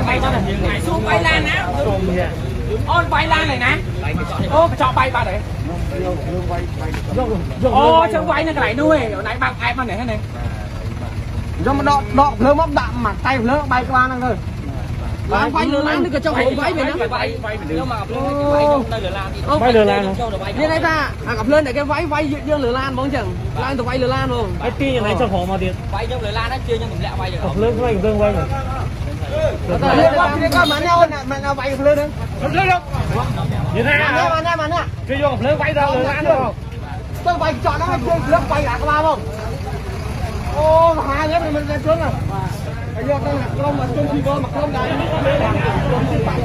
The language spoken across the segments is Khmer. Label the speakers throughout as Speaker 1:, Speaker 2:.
Speaker 1: bay đó là ngày xuống bay lan á ôn bay lan này nè ô cho bay ba đấy ô cho bay nó cái này nuôi ở này bằng ai mà này thế này do mà đọ lớn móc đạm mà tay lớn bay qua năng thôi Lan quay lừa lan cái cho hổ váy về nó bay nhưng mà bay lừa lan như này ta gặp lên để cái váy dương lừa lan bóng chừng lan tụi bay lừa lan luôn cái kia này cho hổ mà tiền bay dương lừa lan nó chưa nhưng mình lẹ bay được gặp lên quay dương quay rồi con mà nào bay gặp lên không lên đâu như thế nào mà nè cái vô gặp lên bay ra lừa lan được tôi bay chọn nó chơi lớp bay cả các ba không ô hai nhé mình lên xuống rồi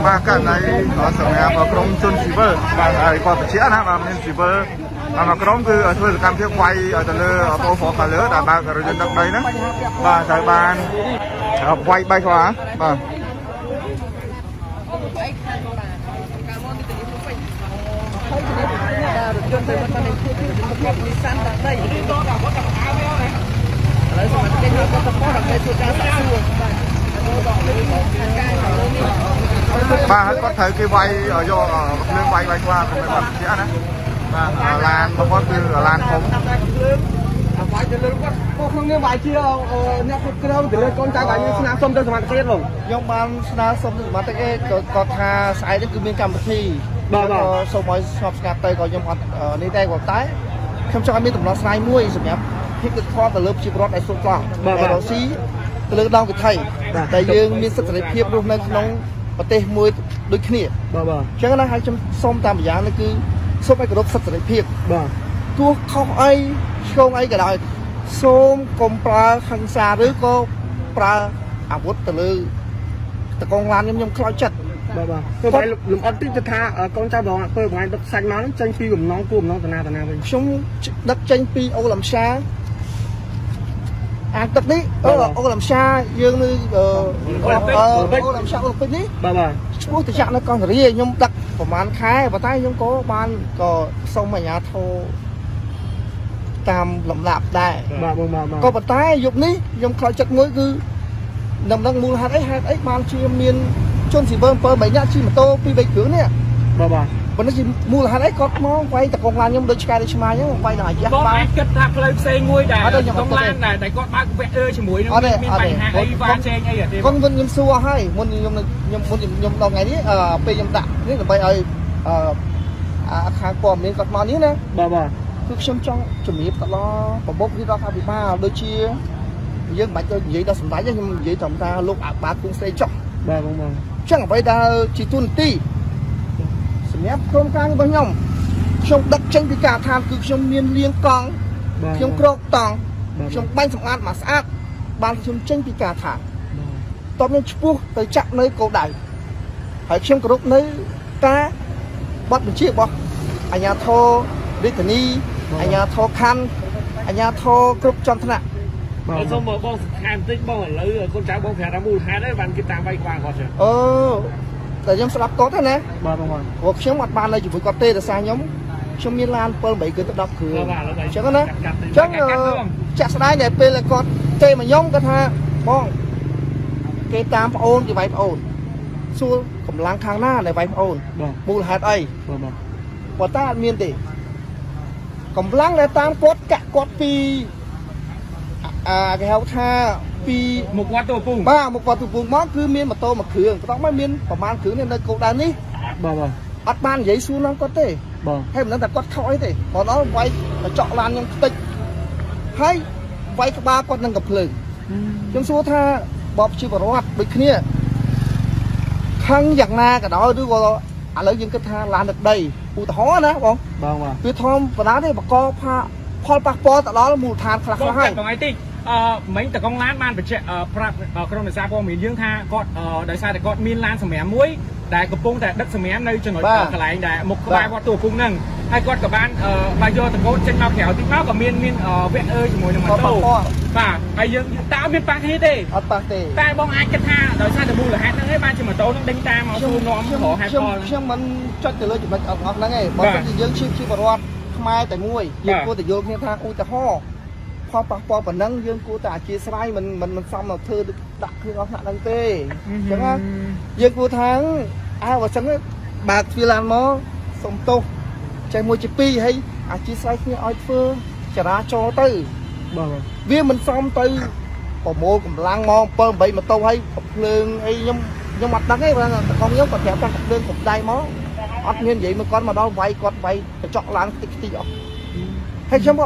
Speaker 2: và cả này có sở nhà và công chôn silver và này còn phải chia na và mình silver mà công cứ ở thuê cam thiết quay ở từ ở phố phố cả lứa đã ba cái dân đặc đây nữa và thời ban quay bay khóa và ba hết có thời cái vay ở vô lên vay qua mình làm chia nữa và lan mà có từ lan không
Speaker 1: không nghe bài chia nè cái đâu từ con trai bài như sna xôm cho mặt cái luôn
Speaker 2: nhưng mà sna xôm cho mặt cái có tha sai đến cứ miền Cam Thi có số mấy shop cà tây có nhưng mà nơi đây còn tái không cho anh biết tụi nó sai muối rồi nháที่คือข้อแต่เริ่มชีพรถในส่วนกลางแต่เราซีเรื่องดองกับไทยแต่ยังมีสถานเพียบรวมในน้องประเทศมวยโดยขี้ฉะนั้นให้ส้มตามอย่างนั่นคือส้มไอ้กระดกสถานเพียบตัวเขาไอ้ช่วงไอ้กระดอยส้มกลมปลาขังซาหรือก็ปลาอาวุธแต่เลยแต่กองงานยังคล้อยจัดก็ไปหลุมอัดที่จะท่ากองเจ้าดองเปิดไว้ดักใส่มาแล้วจังปีกับน้องกลุ่มน้องตนาไปช่วงดักจังปีเอาลำช้าตัดนี้เอาลำชายืนนี่เอาลำชาเอาไปนี้ช่วงที่จักนั่นก่อนเรียยมดักประมาณคล้ายประท้ายยมก็บ้านก็ส่งมาหาโทรตามลำดับได้ก็ประท้ายยุคนี้ยมคอยจัดงวยคือนำดังมูลหาไอ้บ้านเชียมีนจนสีเบิร์นเปิดใบหน้าชีมาโตปีใบเขือเนี่ยวันนั้นมูลหาไอ้ก็มองไปแต่กองงานยังโดยชายโดยชมายังไปหน่อยจ้ะบ้านกิดทักเลยเซงวยแต่กองงานแต่ก็บ้านแวะชมวยนึงมีไปหาไอ้วานเชงไอ้เดี๋ยวคนยมซัวให้มันยมเราไงนี้ไปยมดักนี่ไปไอ้อาคารกรมนี่ก็มานี้นะคือช่างจะมีตลอดผมบอกที่เราทำไปมาโดยเชียยังบัดก็ยิ่งเราสมัยยังยิ่งทำตาลูกอาบากุ้งเซจ่อช่างไปได้จีตุนตีเนี่ยโครงการบางอย่างช่วงดักเชิงพิการทานคือช่วงเมียนเลี้ยงกองช่วงโครกตองช่วงบ้านสำนักมาสะอาดบ้านช่วงเชิงพิการทานตอนนี้ชั่วไปจับในโกดัยให้ช่วงกระดูกในตาบัดเป็นเชี่ยบ่อัญญาโทดิษณีอัญญาโทคันอัญญาโทกรุ๊ปจอมธนะส้มบ้องคันติ๊กบ้องหรือคนจ้าบ้องแผ่รามูลหาได้บันกิตามใบกวางก่อนเถอะแต่ยังสลับโต๊ะนะพวกเชื่อมอัดบานเลยอยู่บนกอเต้แต่สายย้อมเชื่อมมีลานเปิลใบเกิดตับดับคือเชื่อกันนะเชื่อจักรสายเนี่ยเป็นเลยกอเต้มาย้อมกันฮะบ้องเกตามโอนที่ใบโอนสู้กำลังข้างหน้าในใบโอนมูลหาดไอปอต้าเมียนตีกำลังในตามกดแกะกดปีcái hậu tha pi một quạt tổ phùng ba một quạt tổ phùng món cứ miên mà tô mà khửก็ต้องไม่miênประมาณkhử nênในโกดังนี้อัดบ้านใหญ่สู้น้องก็เต้ให้มันแต่ก็ถอยเต้พอnóไว้เจาะลานยังติดให้ไว้กับบ้าก็นั่งกับเพลิงยังสู้ถ้าบอกชื่อประวัติไปเนี่ยข้างอย่างนากับđóด้วยว่าอะไรยังก็ท่าลานđược đâyอุทธรนะបងคือทอมปนาเนี่ยประกอบผ้าพอปักปอแต่ล้อมูทานคลาสให้ของไอ้ติ๊กmấyแต่กองล้านมันเป็นเจ้าพระกรมศึกษาพอมียื่นท่าก็ได้ใช่แต่ก็มีลานสมัยมุ้ยแต่กระปุงแต่ดักสมัยในจังหวัดกระไรแต่มุกกระบายว่าตัวปุงนั่งให้ก็กับบ้านบายโยตะโกนเช่นมาแถวติ๊กเมากับมีนเวทจมูกหนึ่งมันโตป่ะไอ้ยังตาเป็นปากที่เต้แต่บองไอ้กระท่าโดยใช่แต่บูหรือไอ้ทั้งไอ้บ้านจังหวัดโตต้องดึงตามาชูน้อมขอให้พอเชื่อมันจัดแต่เลยจุดมันออกนั่นไงบอกว่ายังชื่อประวัติไม่แต่มวยยังโคแต่โยกเนี่ยทางอุตห่อ ផលប៉ះពាល់ប៉ុណ្ណឹងយើងគួរតែអធិស្ឋានមិនសមទៅធ្វើដាក់គ្រឿងអស់ថ្នាក់ហ្នឹងទេអញ្ចឹងយើងគួរថាបើចឹងបើកទ្វារឡានមកសុំទោសចេះមួយជាពីរហើយអធិស្ឋានគ្នាឲ្យធ្វើចរាចរណ៍ទៅបាទវាមិនសមទៅប្រមូលកម្លាំងមក7 8ម៉ូតូឲ្យភ្លើងអីខ្ញុំអត់ដឹងទេបើខ្ញុំក៏ប្រាប់ថាភ្លើងកម្ដៅមកអត់មាននិយាយមកគាត់មកដល់វាយគាត់វាយកញ្ចក់ឡើងខ្ទេចអស់ហើយខ្ញុំ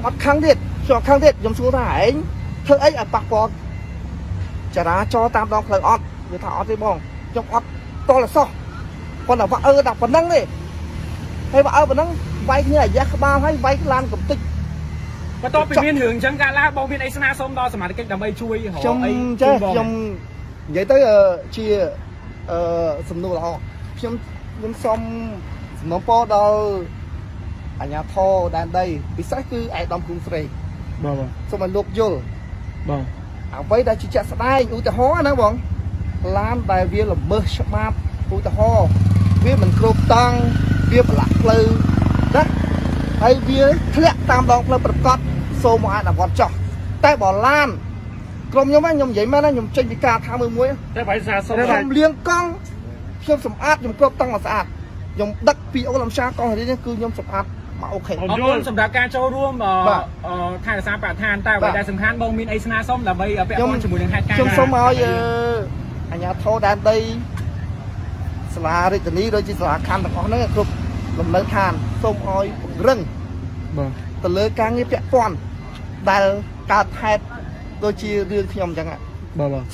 Speaker 2: អត់ខឹងទៀតខ្ញុំសួរថាឯងធ្វើអីឲ្យប៉ះពាល់ចរាចរណ៍តាមដងផ្លូវអត់វាថាអត់ទេបងខ្ញុំអត់តលសោះប៉ុន្តែដាក់ប៉ុណ្ណឹងទេហើយប៉ុណ្ណឹងវាយគ្នាអាយ៉ាក្បាលហើយវាយឡានកំតិច
Speaker 1: បន្ទាប់ពីមានរឿងអញ្ចឹងកាលឡើងបងមានអីស្នើសុំដល់សមាជិកដើម្បីជួយរកអី
Speaker 2: ខ្ញុំនិយាយទៅជាសំណួរល្អខ្ញុំសុំសំណូមពរដល់អាជ្ញាធរដែនដីពិសេសគឺឯកឧត្តមគ្រូស្រេកបាទសូមឲ្យលោកយល់បាទអ្វីដែលជាជាក់ស្ដែងឧទាហរណ៍ណាបងឡានដែលវាល្មើសច្បាប់ឧទាហរណ៍វាមិនគ្រប់តង់វាប្រឡាក់ផ្លូវណាហើយវាធ្លាក់តាមដងផ្លូវប្រកបសូមមកអនុវត្តចោះតែបើឡានក្រុមខ្ញុំនិយាយមែនណាខ្ញុំចេញពីការថាមួយ
Speaker 1: តែបើថា
Speaker 2: ខ្ញុំលៀងកង់ខ្ញុំសម្អាតខ្ញុំគ្រប់តង់មកស្អាតខ្ញុំដឹកពីអូឡំសាកង់នេះគឺខ្ញុំសម្អាតមកអូខេ
Speaker 1: អរគុណសម្រាប់ការចូលរួមថែរក្សាបរិស្ថានតែអ្វីដែលសំខាន់បងមានអីស្នើសុំដើម្បីពាក់ព័ន្ធជាមួយនឹងហេតុការណ៍
Speaker 2: ខ្ញុំសូមឲ្យអាជ្ញាធរដែនដីសាលារាជធានីដូចជាសាលាខណ្ឌទាំងអស់ហ្នឹងគ្រប់លំនៅឋានសូមឲ្យពង្រឹងទៅលើការងារពាក់ព័ន្ធដែលកើតហេតុដូចជារឿងខ្ញុំអញ្ចឹង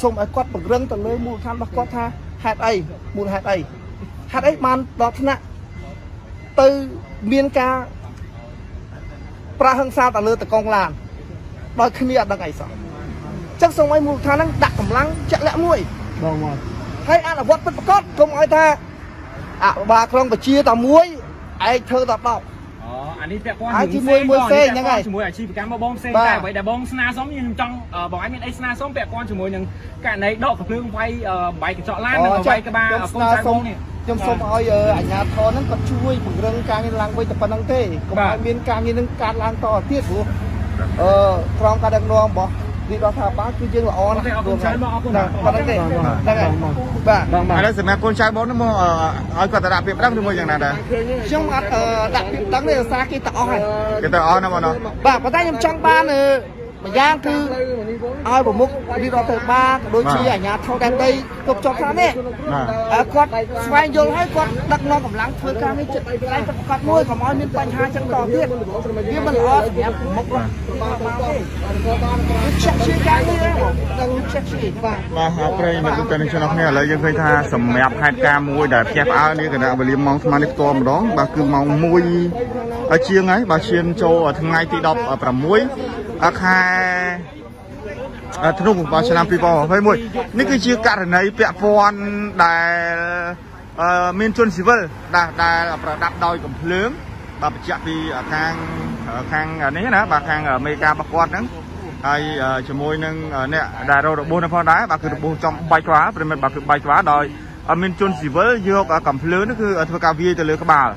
Speaker 2: សូមឲ្យគាត់ពង្រឹងទៅលើមូលដ្ឋានរបស់គាត់ថាហេតុអីមូលហេតុអីបានដល់ថ្នាក់ទៅមានការប្រាហឹង្សាទៅលើតកងឡានដោយគ្នាអត់ដឹងអីសោះចឹងសូមឲ្យមូលដ្ឋានហ្នឹងដាក់កម្លាំងជាក់លាក់មួយ
Speaker 1: បងមក
Speaker 2: ហើយអនុវត្តពិតប្រាកដកុំឲ្យថាបាក្រុងបជាតែមួយឯងធ្វើតែ10
Speaker 1: អានេះពាក់ព័ន្ធជាមួយផ្សេងហ្នឹងហើយជាមួយអាជីវកម្មរបស់បងផ្សេងតែអ្វីដែលបងស្នើសុំខ្ញុំចង់បងឯងមានអីស្នើសុំពាក់ព័ន្ធជាមួយនឹងករណីដកកំភ្លើងវាយបែកកញ្ចក់ឡាននិងវាយក្បាលកូនចៅបងនេះ
Speaker 2: ខ្ញុំសូមឲ្យអាជ្ញាធរហ្នឹងគាត់ជួយពង្រឹងការងារឡើងវិញតែប៉ុណ្្នឹងទេកុំឲ្យមានការងារនឹងកើតឡើងតទៀតព្រោះក្រមការដឹកនាំរបស់នេះរដ្ឋាភិបាលគឺយើងល្អណាស់
Speaker 1: អរគុណច្រើនបងអរគុណ
Speaker 2: ប៉ុណ្្នឹងទេហ្នឹងហើយ
Speaker 3: បាទឥឡូវសម្រាប់កូនចៅបងហ្នឹងមកឲ្យគាត់ទៅដាក់ពាក្យប្តឹងឬមួយយ៉ាងណាដែរ
Speaker 2: ខ្ញុំអត់ដាក់ពាក្យប្តឹងទេដោយសារគេទៅអស់ហើយ
Speaker 3: គេទៅអស់ណាបង
Speaker 2: បាទប៉ុន្តែខ្ញុំចង់បានម្យ៉ាងគឺឲ្យប្រមុខរាជរដ្ឋាភិបាលក៏ដូចជាអាជ្ញាធរដែនដីគ្រប់ជាប់ថានេះគាត់ស្វែងយល់ហើយគាត់ដឹកនាំកម្លាំងធ្វើការនេះចិត្តតែគាត់មួយកុំឲ្យមានបញ្ហាចឹងតទៀតវាមិនល្អសម្រាប់ប្រមុខរដ្ឋាភិបាលទេចាក់ជាការនេះដល់ចាក់ជា
Speaker 3: បាទអរព្រៃមកទៅនឹងឆ្នាំនេះឥឡូវយើងឃើញថាសម្រាប់ហេតុការណ៍មួយដែលផ្ទះផ្អើលនេះគណៈវេលាម៉ោងស្មើនេះផ្ទាល់ម្ដងបាទគឺម៉ោង1ជាងហើយបាទឈានចូលថ្ងៃទី16ខែធ្នូបាទឆ្នាំ2021នេះគឺជាករណីពាក់ព័ន្ធដែលមានជនស៊ីវិលដែលប្រដាប់ដោយកំភ្លើងបាទបញ្ជាក់ពីខាងនេះណាបាទខាងមេការរបស់គាត់ហ្នឹងហើយជាមួយនឹងអ្នកដែលរករបួសនៅផងដែរបាទគឺរបួសចំបែកក្បាលប្រិមិត្តបាទគឺបែកក្បាលដោយមានជនស៊ីវិលយកកំភ្លើងនេះគឺធ្វើការវាយទៅលើក្បាល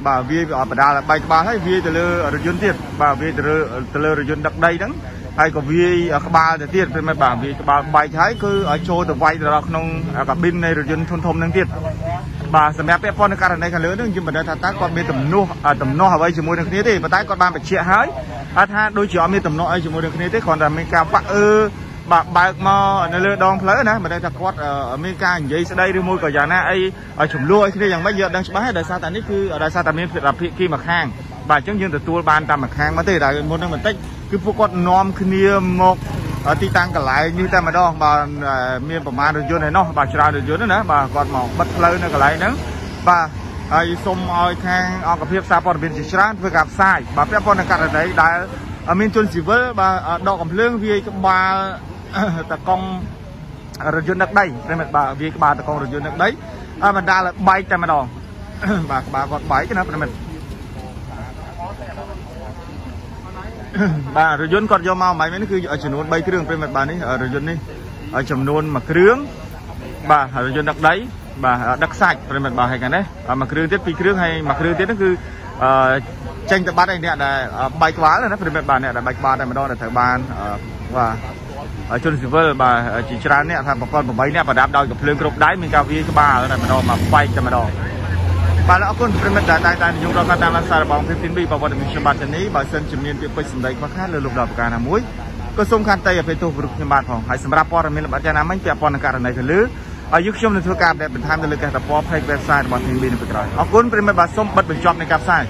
Speaker 3: បាទវាបដាលបែកក្បាលហើយវាទៅលើរថយន្តទៀតបាទវាទៅលើរថយន្តដឹកដីហ្នឹងហើយក៏វាក្បាលទៅទៀតព្រមបាទវាក្បាលបែកហើយគឺឲ្យចូលទៅវាយទៅដល់ក្នុងកាប៊ីននៃរថយន្តធំហ្នឹងទៀតបាទសម្រាប់ពាក់ព័ន្ធនឹងករណីខាងលើហ្នឹងខ្ញុំមិនដឹងថាតើគាត់មានទំនាស់អ្វីជាមួយនឹងគ្នាទេប៉ុន្តែគាត់បានបញ្ជាក់ហើយថាដូចជាអត់មានទំនាស់អីជាមួយនឹងគ្នាទេគ្រាន់តែមានការបាក់បាទបើកមកនៅលើដងផ្លូវណាមិនដឹងថាគាត់មានការនិយាយស្ដីឬមួយក៏យ៉ាងណាអីចំនួនឲ្យគ្នាយ៉ាងម៉េចយើងអត់ដឹងច្បាស់ទេដោយសារតែនេះគឺដោយសារតែមានភាគីមួយខាងបាទអញ្ចឹងយើងទទួលបានតាមមួយខាងមកទេតែមុននឹងបន្តិចគឺពួកគាត់នាំគ្នាមកទីតាំងកន្លែងនេះតែម្ដងបាទមានប្រមាណរថយន្តឯណោះបាទច្រើនរថយន្តណាបាទគាត់មកបិទផ្លូវនៅកន្លែងហ្នឹងបាទហើយសូមឲ្យខាងអង្គភាពសារព័ត៌មានជាច្រើនធ្វើការផ្សាយបាទពាក់ព័ន្ធនឹងករណីដែលមានជនស៊ីវិលបាទដកកំភ្លើងវាយក្បាលតកង់រថយន្តដឹកដីព្រមបាទវាក្បាលតកង់រថយន្តដឹកដីបណ្ដាលឲ្យបែកតែម្ដងបាទក្បាលគាត់បែកណាព្រមបាទរថយន្តគាត់យកមកមិនមែននេះគឺចំនួន3គ្រឿងព្រមបាទនេះរថយន្តនេះចំនួន1គ្រឿងបាទរថយន្តដឹកដីបាទដឹកសាច់ព្រមបាទហើយកានេះមួយគ្រឿងទៀត2គ្រឿងហើយមួយគ្រឿងទៀតហ្នឹងគឺ ចេញទៅបាត់ឯអ្នកដែលបែកក្បាលណាប្រិមិត្តបាទអ្នកដែលបែកក្បាលតែម្ដងដែលត្រូវបានបាទជនស៊ីវិលបាទជាច្រើនអ្នកថា7 8អ្នកប្រដាប់ដោយកាភ្លើងគ្រប់ដៃមានការវាយក្បាលតែម្ដងមកបែកតែម្ដងបាទអរគុណប្រិមិត្តដែលតែខ្ញុំរកតាមសាររបស់ 15B ប្រវត្តិមានខ្ញុំបាទនេះបើសិនជាមានពាក្យពេចន៍សម្ដីខ្វះខាតលើលោកដល់ប្រការណាមួយក៏សូមខន្តីអភ័យទោសព្រោះខ្ញុំបាទផងហើយសម្រាប់ព័ត៌មានលម្អិតយ៉ាងណាមិញពាក់ព័ន្ធនឹងករណីទៅលើហើយយើងខ្ញុំនឹងធ្វើការបន្ថែមទៅលើកេរ្តិ៍ព័ត៌មាន page website របស់ 15B នៅពេលក្រោយអរគុណប្រិមិត្តបាទសូមបិទបញ្ចប់នៃការផ្សាយ